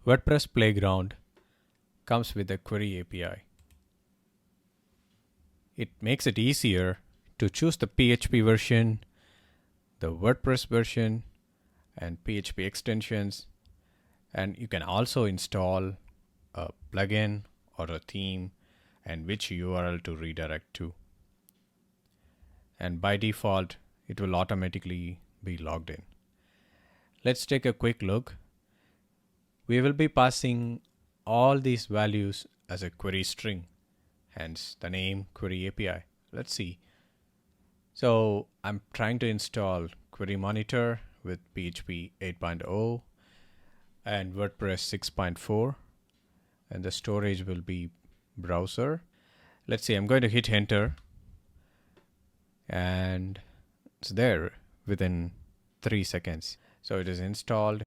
WordPress Playground comes with a query API. It makes it easier to choose the PHP version, the WordPress version, and PHP extensions. And you can also install a plugin or a theme and which URL to redirect to. And by default, it will automatically be logged in. Let's take a quick look. We will be passing all these values as a query string, hence the name Query API. Let's see. So I'm trying to install Query Monitor with PHP 8.0 and WordPress 6.4, and the storage will be browser. Let's see, I'm going to hit enter, and it's there within 3 seconds. So it is installed.